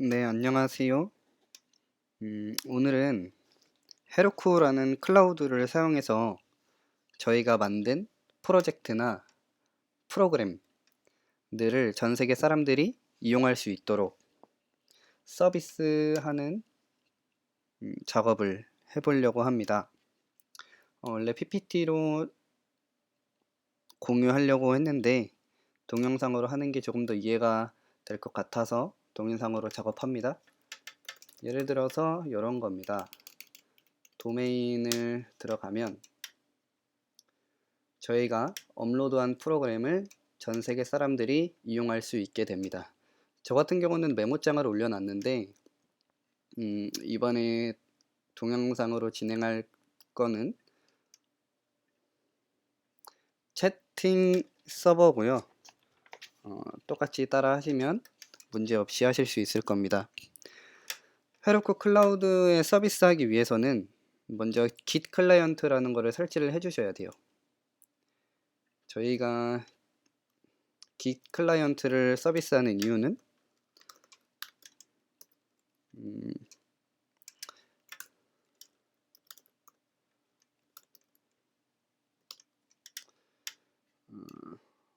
네, 안녕하세요. 오늘은 헤로쿠라는 클라우드를 사용해서 저희가 만든 프로젝트나 프로그램들을 전 세계 사람들이 이용할 수 있도록 서비스하는 작업을 해보려고 합니다. 원래 PPT로 공유하려고 했는데 동영상으로 하는 게 조금 더 이해가 될 것 같아서 동영상으로 작업합니다. 예를 들어서 이런 겁니다. 도메인을 들어가면 저희가 업로드한 프로그램을 전 세계 사람들이 이용할 수 있게 됩니다. 저 같은 경우는 메모장을 올려놨는데 이번에 동영상으로 진행할 거는 채팅 서버고요. 똑같이 따라 하시면 문제없이 하실 수 있을 겁니다. 헤로쿠 클라우드에 서비스하기 위해서는 먼저 Git 클라이언트라는 것을 설치를 해주셔야 돼요. 저희가 Git 클라이언트를 서비스하는 이유는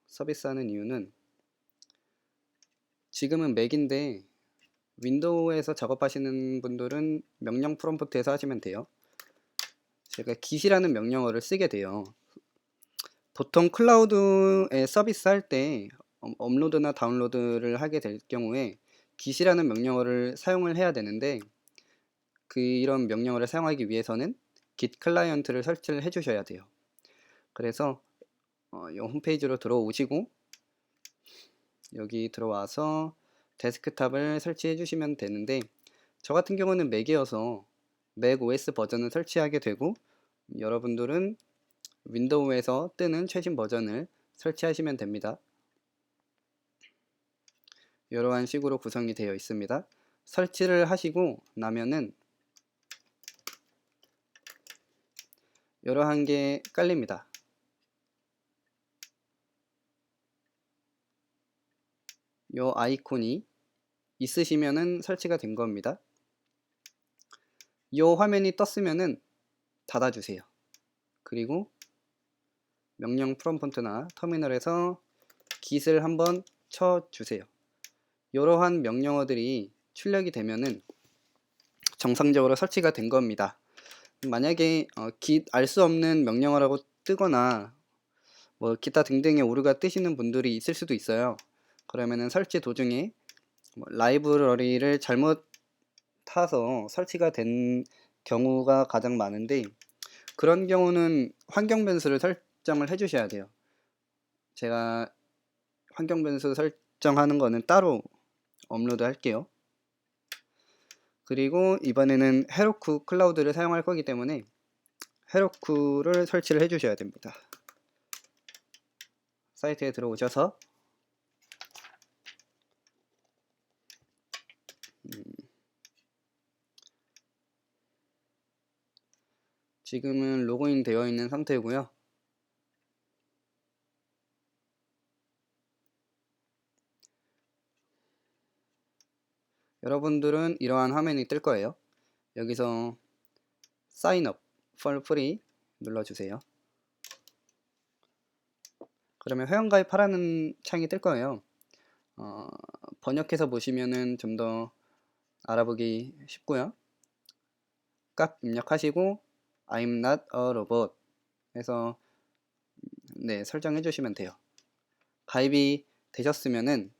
서비스하는 이유는 지금은 맥인데 윈도우에서 작업하시는 분들은 명령 프롬프트에서 하시면 돼요. 제가 git이라는 명령어를 쓰게 돼요. 보통 클라우드에 서비스 할 때 업로드나 다운로드를 하게 될 경우에 git이라는 명령어를 사용을 해야 되는데 이런 명령어를 사용하기 위해서는 git 클라이언트를 설치를 해 주셔야 돼요. 그래서 이 홈페이지로 들어오시고 여기 들어와서 데스크탑을 설치해 주시면 되는데 저 같은 경우는 맥이어서 맥 OS 버전을 설치하게 되고 여러분들은 윈도우에서 뜨는 최신 버전을 설치하시면 됩니다. 이러한 식으로 구성이 되어 있습니다. 설치를 하시고 나면은 이러한 게 깔립니다. 이 아이콘이 있으시면은 설치가 된 겁니다. 이 화면이 떴으면은 닫아주세요. 그리고 명령 프롬프트나 터미널에서 git을 한번 쳐주세요. 이러한 명령어들이 출력이 되면은 정상적으로 설치가 된 겁니다. 만약에 git 알 수 없는 명령어라고 뜨거나 뭐 기타 등등의 오류가 뜨시는 분들이 있을 수도 있어요. 그러면은 설치 도중에 라이브러리를 잘못 타서 설치가 된 경우가 가장 많은데 그런 경우는 환경 변수를 설정을 해 주셔야 돼요. 제가 환경 변수 설정하는 거는 따로 업로드 할게요. 그리고 이번에는 헤로쿠 클라우드를 사용할 거기 때문에 헤로쿠를 설치를 해 주셔야 됩니다. 사이트에 들어오셔서 지금은 로그인 되어 있는 상태고요. 여러분들은 이러한 화면이 뜰 거예요. 여기서 Sign up for free 눌러주세요. 그러면 회원가입하라는 창이 뜰 거예요. 번역해서 보시면은 좀 더 알아보기 쉽고요. 값 입력하시고 I'm not a robot 해서 네, 설정해 주시면 돼요. 가입이 되셨으면은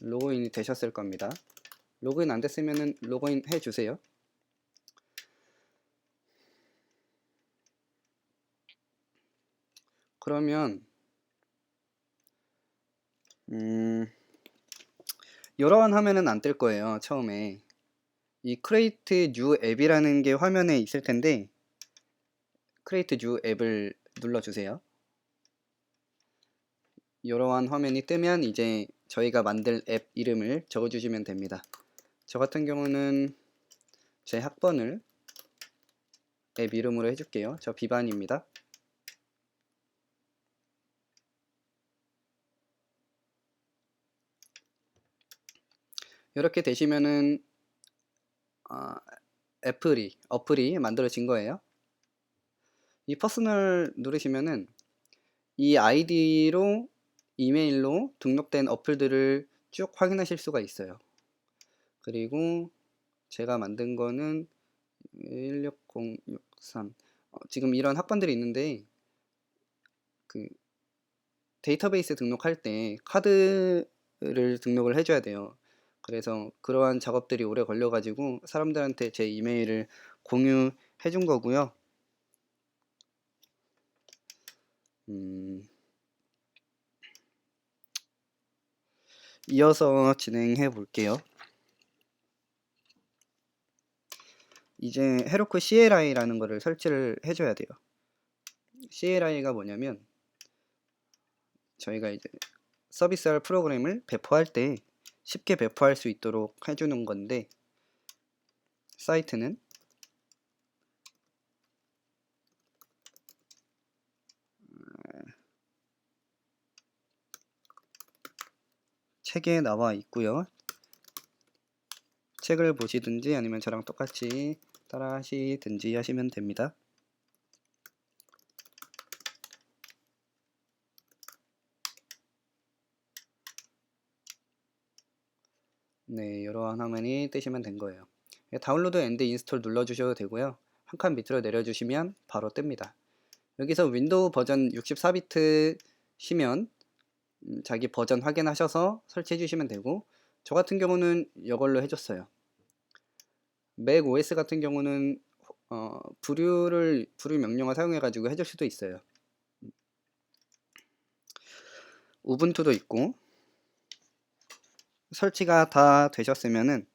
로그인이 되셨을 겁니다. 로그인 안 됐으면은 로그인 해 주세요. 그러면 이러한 화면은 안 뜰 거예요. 처음에 이 Create New App이라는 게 화면에 있을 텐데 Create New App을 눌러주세요. 이러한 화면이 뜨면 이제 저희가 만들 앱 이름을 적어주시면 됩니다. 저 같은 경우는 제 학번을 앱 이름으로 해줄게요. 저 비반입니다. 이렇게 되시면은 어플이 만들어진 거예요. 이 퍼스널 누르시면은 이 아이디로 이메일로 등록된 어플들을 쭉 확인하실 수가 있어요. 그리고 제가 만든 거는 16063 지금 이런 학번들이 있는데 그 데이터베이스 등록할 때 카드를 등록을 해줘야 돼요. 그래서 그러한 작업들이 오래 걸려가지고 사람들한테 제 이메일을 공유해 준 거고요. 이어서 진행해 볼게요. 이제 헤로쿠 CLI라는 거를 설치를 해줘야 돼요. CLI가 뭐냐면 저희가 이제 서비스할 프로그램을 배포할 때 쉽게 배포할 수 있도록 해주는 건데 사이트는 책에 나와 있고요. 책을 보시든지 아니면 저랑 똑같이 따라 하시든지 하시면 됩니다. 네, 이러한 화면이 뜨시면 된 거예요. 다운로드 앤드 인스톨 눌러주셔도 되고요. 한 칸 밑으로 내려주시면 바로 뜹니다. 여기서 윈도우 버전 64비트 시면 자기 버전 확인하셔서 설치해 주시면 되고 저 같은 경우는 이걸로 해줬어요. 맥 OS 같은 경우는 부류 명령어 사용해 가지고 해줄 수도 있어요. 우분투도 있고 설치가 다 되셨으면은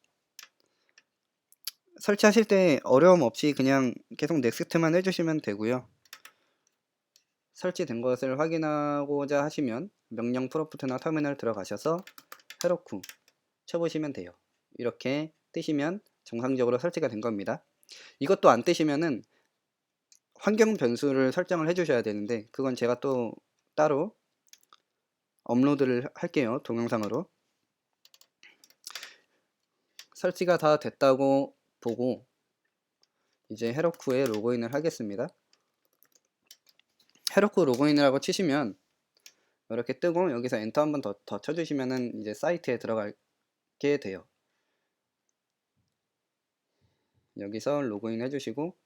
설치하실 때 어려움 없이 그냥 계속 넥스트만 해주시면 되고요. 설치된 것을 확인하고자 하시면 명령 프롬프트나 터미널 들어가셔서 헤로쿠 쳐보시면 돼요. 이렇게 뜨시면 정상적으로 설치가 된 겁니다. 이것도 안 뜨시면은 환경 변수를 설정을 해주셔야 되는데 그건 제가 또 따로 업로드를 할게요. 동영상으로. 설치가 다 됐다고 보고 이제 헤로쿠에 로그인을 하겠습니다. 헤로쿠 로그인이라고 치시면 이렇게 뜨고 여기서 엔터 한번 더 쳐주시면은 이제 사이트에 들어가게 돼요. 여기서 로그인 해주시고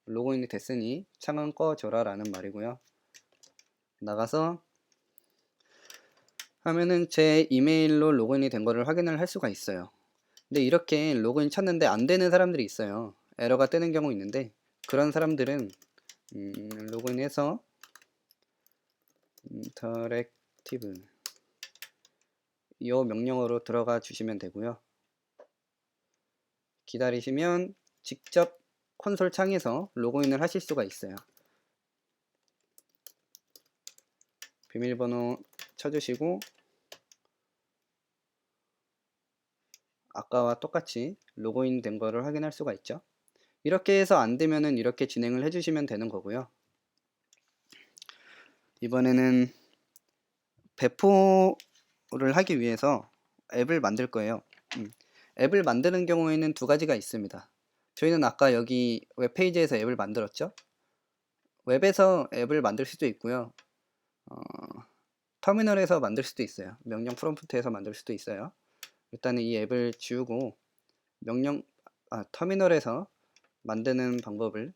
로그인이 됐으니 창은 꺼줘라 라는 말이고요. 나가서 하면은 제 이메일로 로그인이 된 거를 확인을 할 수가 있어요. 근데 이렇게 로그인 쳤는데 안 되는 사람들이 있어요. 에러가 뜨는 경우 있는데 그런 사람들은 로그인해서 인터랙티브 이 명령어로 들어가 주시면 되고요. 기다리시면 직접 콘솔 창에서 로그인을 하실 수가 있어요. 비밀번호 쳐주시고 아까와 똑같이 로그인 된 거를 확인할 수가 있죠. 이렇게 해서 안 되면은 이렇게 진행을 해주시면 되는 거고요. 이번에는 배포를 하기 위해서 앱을 만들 거예요. 앱을 만드는 경우에는 두 가지가 있습니다. 저희는 아까 여기 웹페이지에서 앱을 만들었죠. 웹에서 앱을 만들 수도 있고요. 터미널에서 만들 수도 있어요. 명령 프롬프트에서 만들 수도 있어요. 일단은 이 앱을 지우고 터미널에서 만드는 방법을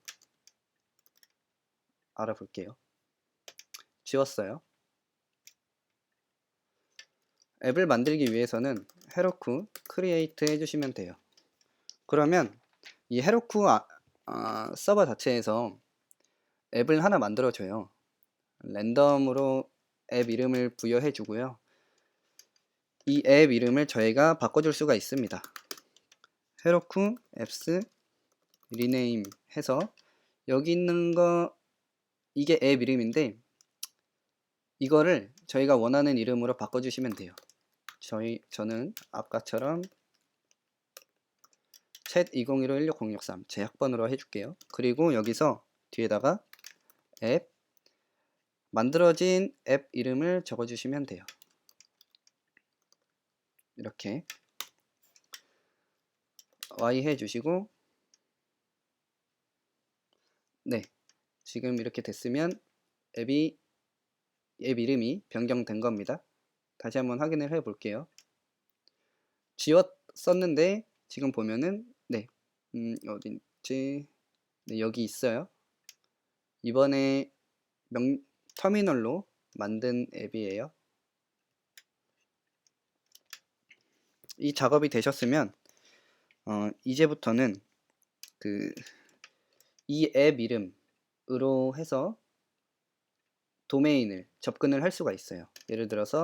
알아볼게요. 지웠어요. 앱을 만들기 위해서는 헤로쿠 크리에이트 해주시면 돼요. 그러면 이 헤로쿠 서버 자체에서 앱을 하나 만들어줘요. 랜덤으로 앱 이름을 부여해 주고요. 이 앱 이름을 저희가 바꿔줄 수가 있습니다. 헤로쿠 앱스 리네임 해서 여기 있는 거 이게 앱 이름인데 이거를 저희가 원하는 이름으로 바꿔주시면 돼요. 저는 아까처럼 챗 2015-1603 제 학번으로 해줄게요. 그리고 여기서 뒤에다가 앱 만들어진 앱 이름을 적어주시면 돼요. 이렇게 Y 해주시고, 네, 지금 이렇게 됐으면 앱 이름이 변경된 겁니다. 다시 한번 확인을 해 볼게요. 지웠었는데 지금 보면은 네, 어딘지, 네, 여기 있어요. 이번에 터미널로 만든 앱이에요. 이 작업이 되셨으면 이제부터는 이 앱 이름으로 해서 도메인을 접근을 할 수가 있어요. 예를 들어서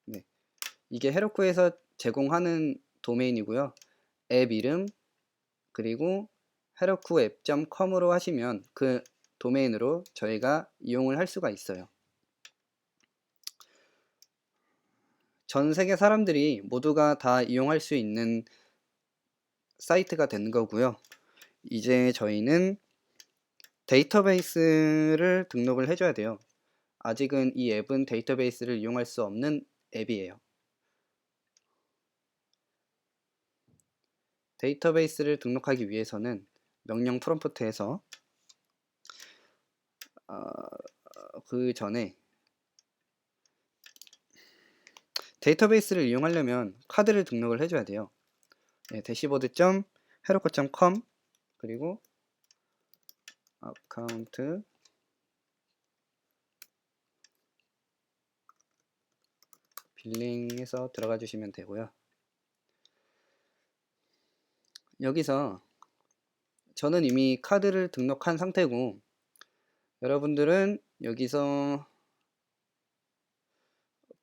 네, 이게 헤로쿠에서 제공하는 도메인이고요. 앱 이름 그리고 herokuapp.com으로 하시면 그 도메인으로 저희가 이용을 할 수가 있어요. 전 세계 사람들이 모두가 다 이용할 수 있는 사이트가 된 거고요. 이제 저희는 데이터베이스를 등록을 해줘야 돼요. 아직은 이 앱은 데이터베이스를 이용할 수 없는 앱이에요. 데이터베이스를 등록하기 위해서는 명령 프롬프트에서 그 전에 데이터베이스를 이용하려면 카드를 등록을 해줘야 돼요. 네, dashboard.heroku.com 그리고 어카운트 빌링에서 들어가 주시면 되고요. 여기서 저는 이미 카드를 등록한 상태고, 여러분들은 여기서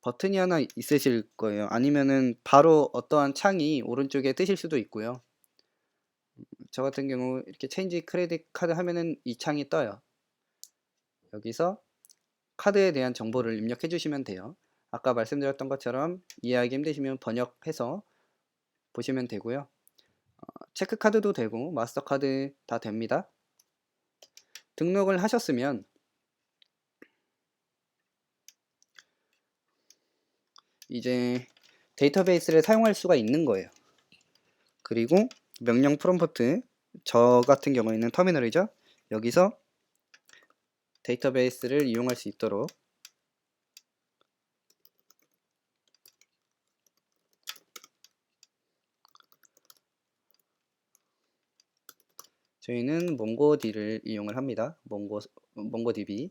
버튼이 하나 있으실 거예요. 아니면은 바로 어떠한 창이 오른쪽에 뜨실 수도 있고요. 저 같은 경우 이렇게 체인지 크레딧 카드 하면은 이 창이 떠요. 여기서 카드에 대한 정보를 입력해 주시면 돼요. 아까 말씀드렸던 것처럼 이해하기 힘드시면 번역해서 보시면 되고요. 체크카드도 되고 마스터카드 다 됩니다. 등록을 하셨으면 이제 데이터베이스를 사용할 수가 있는 거예요. 그리고 명령 프롬프트, 저 같은 경우에는 터미널이죠. 여기서 데이터베이스를 이용할 수 있도록 저희는 몽고D를 이용을 합니다. 몽고DB.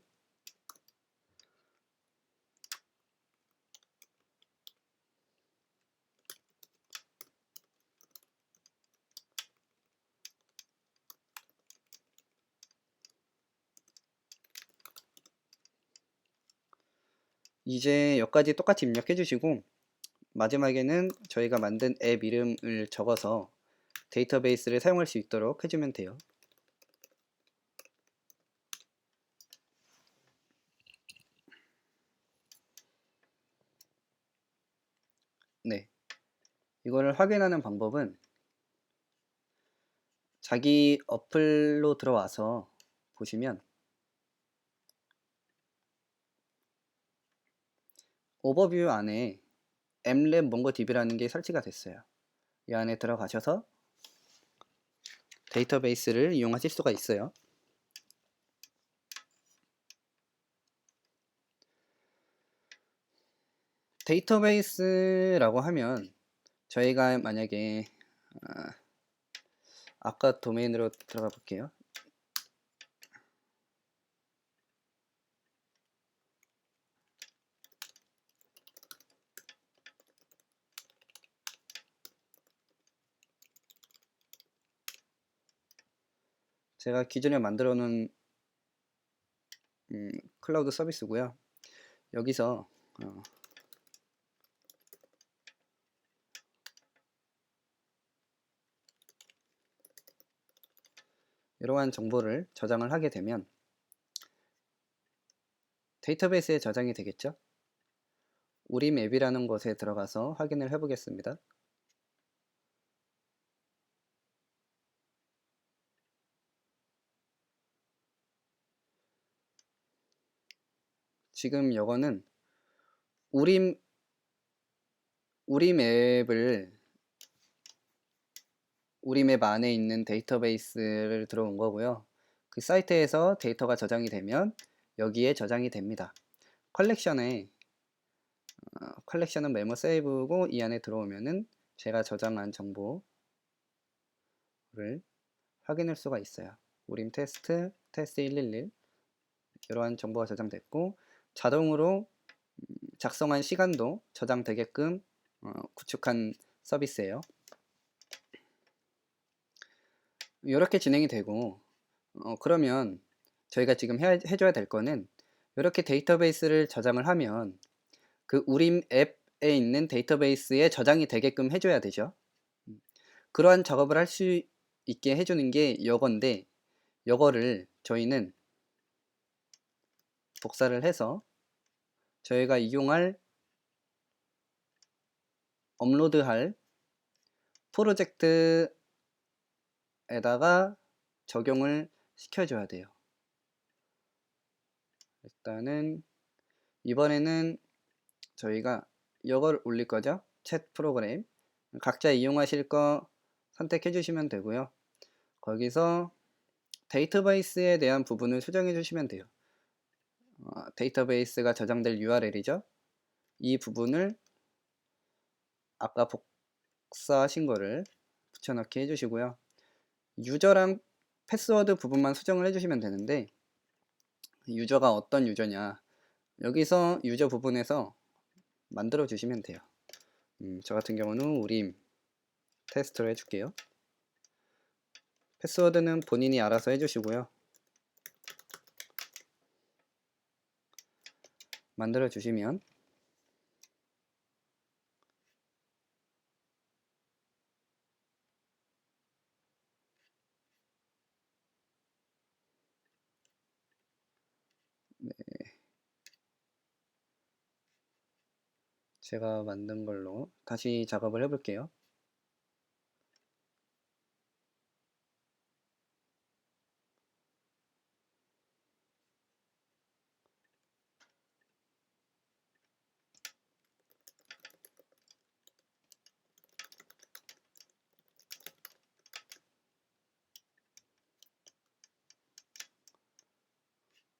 이제 여기까지 똑같이 입력해 주시고, 마지막에는 저희가 만든 앱 이름을 적어서 데이터베이스를 사용할 수 있도록 해주면 돼요. 네, 이거를 확인하는 방법은 자기 어플로 들어와서 보시면 오버뷰 안에 mlab mongodb라는 게 설치가 됐어요. 이 안에 들어가셔서 데이터베이스를 이용하실 수가 있어요. 데이터베이스라고 하면 저희가 만약에 아까 도메인으로 들어가 볼게요. 제가 기존에 만들어 놓은 클라우드 서비스고요. 여기서 이러한 정보를 저장을 하게 되면 데이터베이스에 저장이 되겠죠. 우리 맵이라는 곳에 들어가서 확인을 해 보겠습니다. 지금 이거는 우림 앱을 우리 맵 안에 있는 데이터베이스를 들어온 거고요. 그 사이트에서 데이터가 저장이 되면 여기에 저장이 됩니다. 컬렉션은 메모 세이브고 이 안에 들어오면은 제가 저장한 정보를 확인할 수가 있어요. 우림 테스트 111 이러한 정보가 저장됐고 자동으로 작성한 시간도 저장되게끔 구축한 서비스예요. 이렇게 진행이 되고 그러면 저희가 지금 해줘야 될 거는 이렇게 데이터베이스를 저장을 하면 그 우림 앱에 있는 데이터베이스에 저장이 되게끔 해줘야 되죠. 그러한 작업을 할 수 있게 해주는 게 이건데 이거를 저희는 복사를 해서 저희가 이용할 업로드할 프로젝트에다가 적용을 시켜줘야 돼요. 일단은 이번에는 저희가 이걸 올릴 거죠. 챗 프로그램 각자 이용하실 거 선택해 주시면 되고요. 거기서 데이터베이스에 대한 부분을 수정해 주시면 돼요. 데이터베이스가 저장될 URL이죠. 이 부분을 아까 복사하신 거를 붙여넣기 해주시고요. 유저랑 패스워드 부분만 수정을 해주시면 되는데 유저가 어떤 유저냐 여기서 유저 부분에서 만들어 주시면 돼요. 저 같은 경우는 우림 테스트로 해줄게요. 패스워드는 본인이 알아서 해주시고요. 만들어 주시면 제가 만든 걸로 다시 작업을 해볼게요.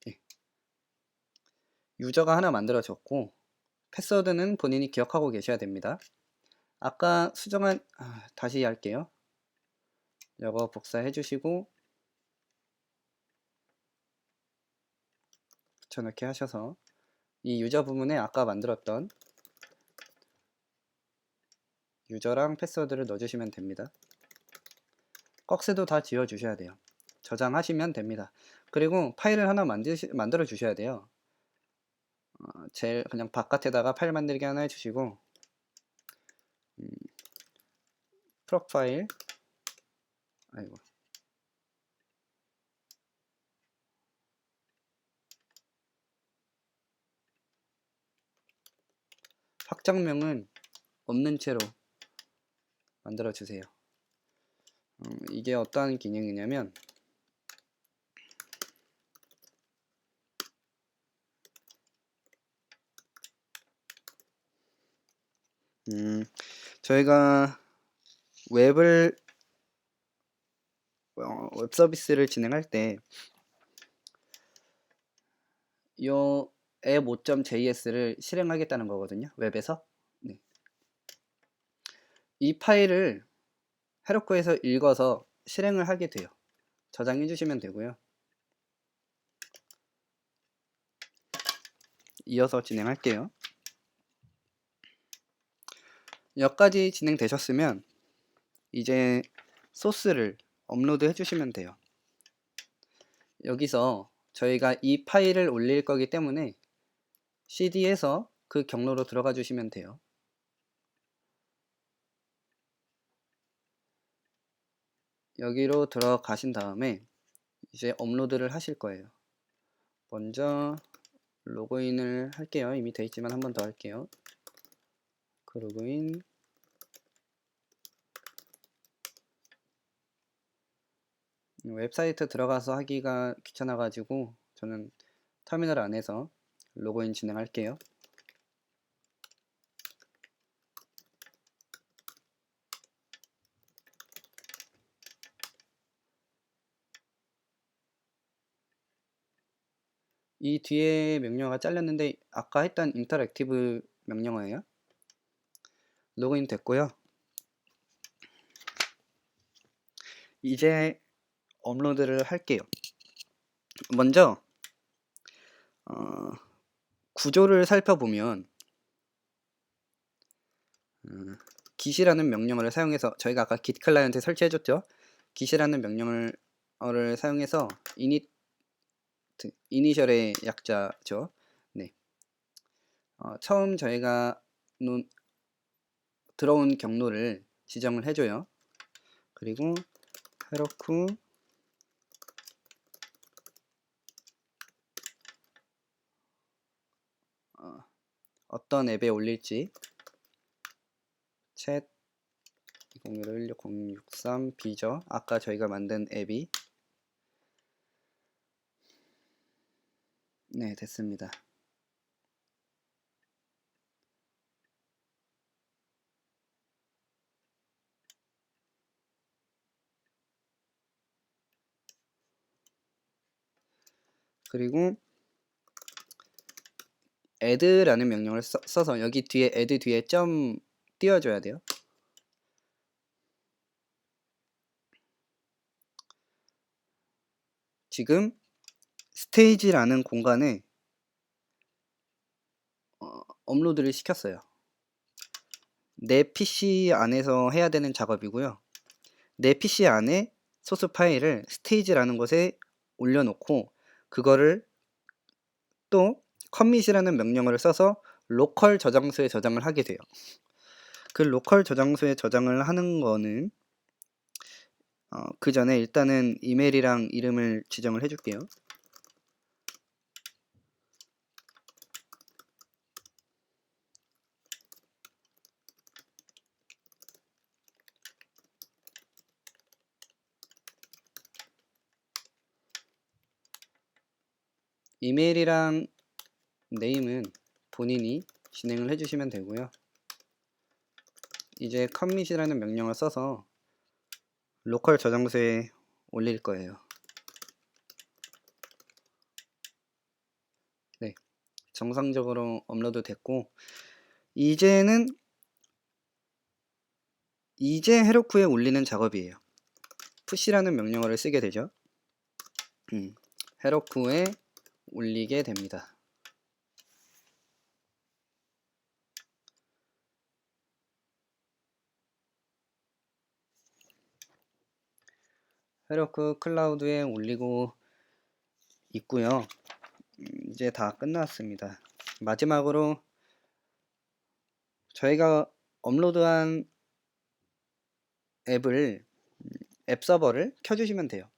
네. 유저가 하나 만들어졌고 패스워드는 본인이 기억하고 계셔야 됩니다. 아까 수정한 다시 할게요. 이거 복사해 주시고 붙여넣기 하셔서 이 유저 부분에 아까 만들었던 유저랑 패스워드를 넣어주시면 됩니다. 꺽쇠도 다 지워 주셔야 돼요. 저장하시면 됩니다. 그리고 파일을 하나 만들어 주셔야 돼요. 제일 그냥 바깥에다가 파일 만들기 하나 해주시고 프로파일 아이고 확장명은 없는 채로 만들어 주세요. 이게 어떠한 기능이냐면 저희가 웹 서비스를 진행할 때 이 앱 5.js를 실행하겠다는 거거든요. 웹에서. 네. 이 파일을 헤로쿠에서 읽어서 실행을 하게 돼요. 저장해 주시면 되고요. 이어서 진행할게요. 여기까지 진행되셨으면 이제 소스를 업로드 해주시면 돼요. 여기서 저희가 이 파일을 올릴 거기 때문에 CD에서 그 경로로 들어가 주시면 돼요. 여기로 들어가신 다음에 이제 업로드를 하실 거예요. 먼저 로그인을 할게요. 이미 돼 있지만 한 번 더 할게요. 그 로그인 웹사이트 들어가서 하기가 귀찮아 가지고 저는 터미널 안에서 로그인 진행할게요. 이 뒤에 명령어가 잘렸는데 아까 했던 인터랙티브 명령어예요. 로그인 됐고요. 이제 업로드를 할게요. 먼저 구조를 살펴보면 git이라는 명령어를 사용해서 저희가 아까 git 클라이언트 설치해줬죠. git이라는 명령어를 사용해서 이니셜의 약자죠. 네. 처음 저희가 들어온 경로를 지정을 해줘요. 그리고 heroku 어떤 앱에 올릴지 챗 2015-1063 B죠. 아까 저희가 만든 앱이 네, 됐습니다. 그리고 add라는 명령을 써서 여기 뒤에 add 뒤에 점 띄워줘야 돼요. 지금 스테이지라는 공간에 업로드를 시켰어요. 내 PC 안에서 해야 되는 작업이고요. 내 PC 안에 소스 파일을 스테이지라는 곳에 올려놓고 그거를 또 commit이라는 명령어를 써서 로컬 저장소에 저장을 하게 돼요. 그 로컬 저장소에 저장을 하는 거는 그 전에 일단은 이메일이랑 이름을 지정을 해줄게요. 이메일이랑 네임은 본인이 진행을 해주시면 되고요. 이제 commit이라는 명령을 써서 로컬 저장소에 올릴 거예요. 네, 정상적으로 업로드 됐고 이제 헤로쿠에 올리는 작업이에요. push라는 명령어를 쓰게 되죠. 헤로쿠에 올리게 됩니다. 헤로쿠 클라우드에 올리고 있고요. 이제 다 끝났습니다. 마지막으로 저희가 업로드한 앱 서버를 켜주시면 돼요.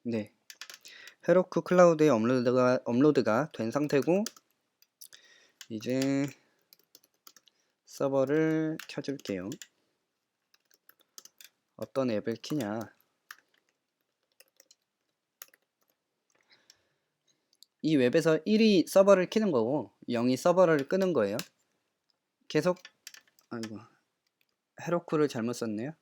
네, 헤로쿠 클라우드에 업로드가 된 상태고 이제 서버를 켜줄게요. 어떤 앱을 키냐, 이 웹에서 1이 서버를 키는 거고 0이 서버를 끄는 거예요. 계속 아이고 헤로쿠를 잘못 썼네요.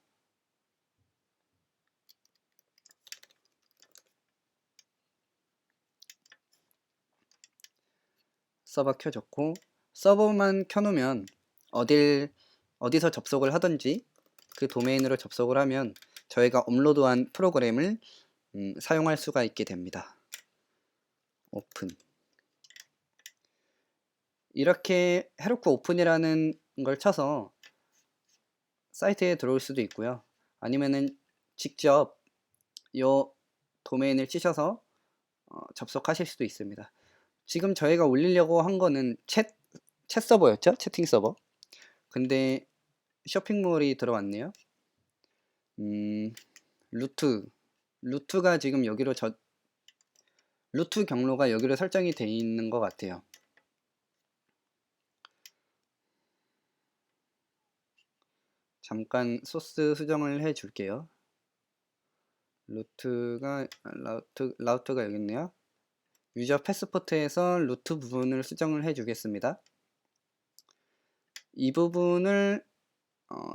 서버 켜졌고 서버만 켜놓으면 어디서 접속을 하든지 그 도메인으로 접속을 하면 저희가 업로드한 프로그램을 사용할 수가 있게 됩니다. 오픈. 이렇게 헤로쿠 오픈이라는 걸 쳐서 사이트에 들어올 수도 있고요. 아니면은 직접 이 도메인을 치셔서 접속하실 수도 있습니다. 지금 저희가 올리려고 한 거는 챗 서버였죠? 채팅 서버. 근데 쇼핑몰이 들어왔네요. 루트가 지금 여기로 루트 경로가 여기로 설정이 되어 있는 것 같아요. 잠깐 소스 수정을 해 줄게요. 라우트가 여기 있네요. 유저 패스포트에서 루트 부분을 수정을 해 주겠습니다. 이 부분을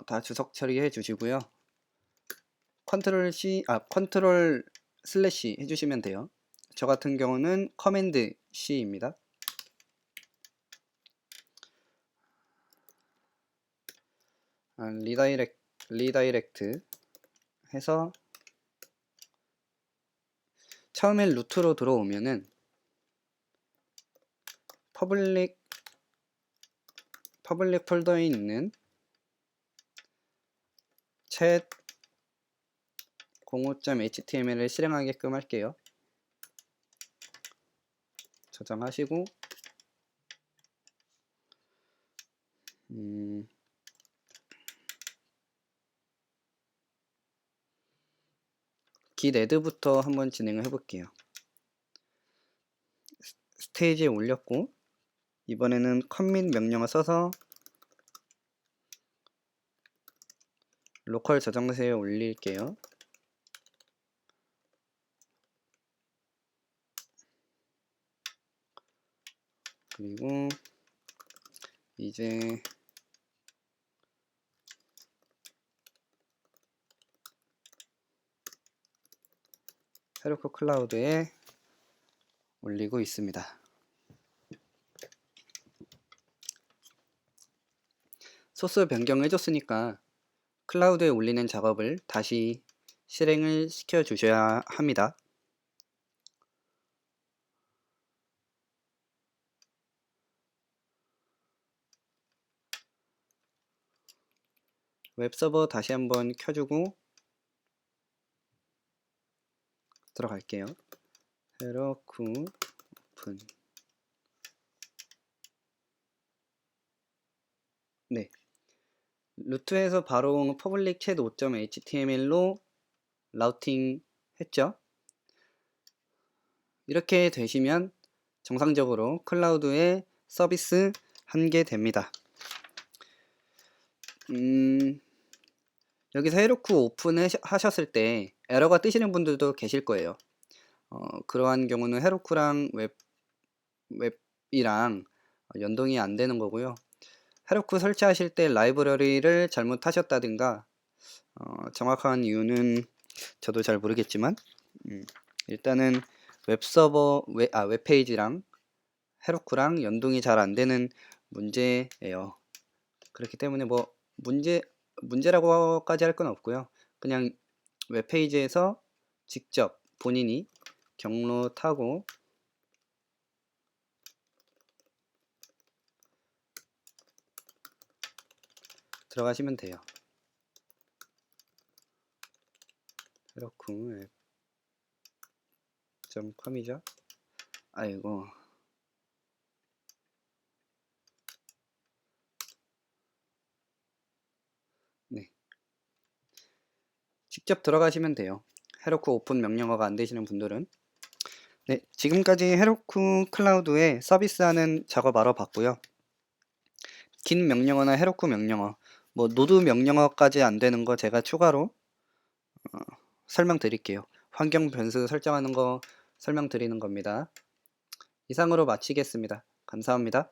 다 주석 처리해 주시고요. 컨트롤 슬래시 해주시면 돼요. 저 같은 경우는 커맨드 C입니다. 리다이렉트 해서 처음에 루트로 들어오면은 퍼블릭 폴더에 있는 챗 05.html을 실행하게끔 할게요. 저장하시고 git add부터 한번 진행을 해볼게요. 스테이지에 올렸고 이번에는 commit 명령을 써서 로컬 저장소에 올릴게요. 그리고 이제 헤로쿠 클라우드에 올리고 있습니다. 소스 변경을 해줬으니까 클라우드에 올리는 작업을 다시 실행을 시켜 주셔야 합니다. 웹서버 다시 한번 켜주고 들어갈게요. 헤로쿠 오픈. 네, 루트에서 바로 퍼블릭 챗 5.html로 라우팅 했죠. 이렇게 되시면 정상적으로 클라우드에 서비스 하게 됩니다. 여기서 헤로쿠 오픈 하셨을 때 에러가 뜨시는 분들도 계실 거예요. 그러한 경우는 헤로쿠랑 웹이랑 연동이 안 되는 거고요. 헤로쿠 설치하실 때 라이브러리를 잘못하셨다든가 정확한 이유는 저도 잘 모르겠지만 일단은 웹페이지랑 헤로쿠랑 연동이 잘 안 되는 문제예요. 그렇기 때문에 뭐 문제라고까지 할 건 없고요. 그냥 웹페이지에서 직접 본인이 경로 타고 들어가시면 돼요. 헤로쿠 앱.com이죠. 아이고. 네. 직접 들어가시면 돼요. 헤로쿠 오픈 명령어가 안 되시는 분들은. 네, 지금까지 헤로쿠 클라우드에 서비스하는 작업 알아봤고요. 긴 명령어나 헤로쿠 명령어, 뭐 노드 명령어까지 안 되는 거 제가 추가로 설명드릴게요. 환경 변수 설정하는 거 설명드리는 겁니다. 이상으로 마치겠습니다. 감사합니다.